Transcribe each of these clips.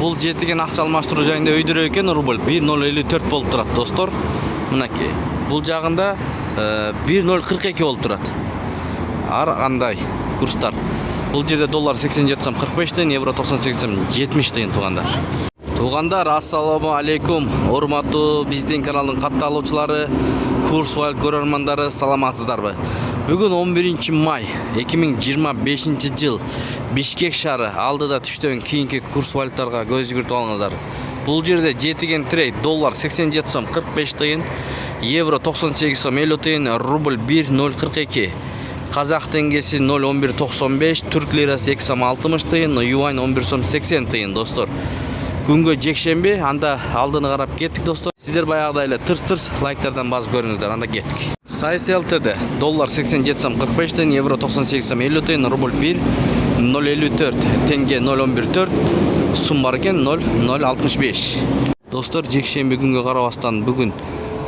бул жетиген акча алмаштыруу жайында өйдөрө экен рубль 1.054 болуп турат достор. Мынакей. Бул жагында 1.042 болуп турат. Ар кандай курстар. Бул жерде доллар 87 сом 45 тыйын, евро 98 сом 70 тыйын туугандар. Туугандар, ассаламу алейкум. Урматтуу биздин каналдын катталуучулары, курс валют көрөрмандары, саламатсыздарбы? Бүгүн 11 май 2025 жыл Бишкек шаары алдыда түштөн кийинки курс валюталарга көз жүгүртүп алыңыздар. Бул жерде жетиген трейд доллар 87 сом 45 тыйын, евро 98 сом 50 тыйын, рубль 1.042, казак теңгеси 0.1195, түрк лирасы 2 сом 60 тыйын, юань 11 сом 80 тыйын достор. Күнгө жекшемби, анда алдыны карап кеттик достор. Сиздер баягыдай эле тырс лайктардан басып көрүңүздөр, анда кеттик. Сайыс ЛТД доллар 87 сом 45 тыйын, евро 98 сом 50 тыйын, рубль 1.054, тенге 0.114, сум бар экен 0.065. Достор, жекшемби күнгө карабастан бүгүн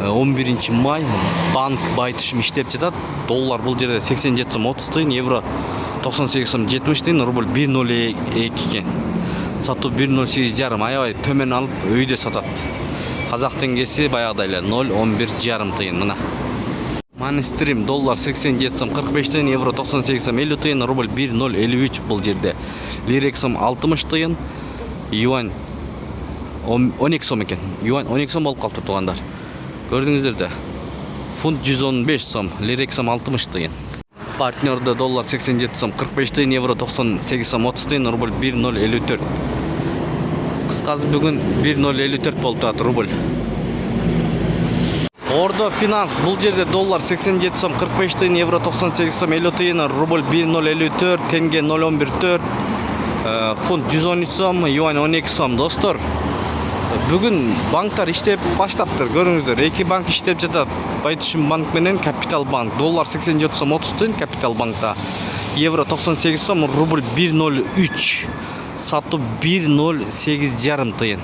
11 май банк байтышым иштеп жатат. Доллар бул жерде 87 сом 30 тыйын, евро 98 сом 70 тыйын, рубль 1.02 экен. Сатуу 1.08 жарым, аябай төмөн алып өйдө сатат. Казак теңгеси баягыдай эле 0.11 жарым тыйын мына. Манистрим доллар 87 сом 45 тыйын, евро 98 сом 50 тыйын, рубль 1.053 бул жерде. Лирек сом 60 тыйын, юань 12 сом экен. Юань 12 сом болуп калыптыр туугандар. Көрдүңүздөр да. Фунт 115 сом, лирек сом 60 тыйын. Партнерде доллар 87 сом 45 тыйын, евро 98 сом 30 тыйын, рубль 1.054. Кыскасы бүгүн 1.054 болуп турат рубль. Ордо Финанс бул жерде доллар 87 сом 45 тыйын, евро 98 сом 50 тыйын, рубль 1.054, тенге 0.114, фунт 113 сом, юань 12 сом достор. Бүгүн банктар иштеп баштаптыр. Көрүңүздөр, эки банк иштеп жатат. Байтышым банк менен Капитал банк. Доллар 87 сом 30 тыйын Капитал банкта. Евро 98 сом, рубль 1.03. Сатуу 1.08 жарым тыйын.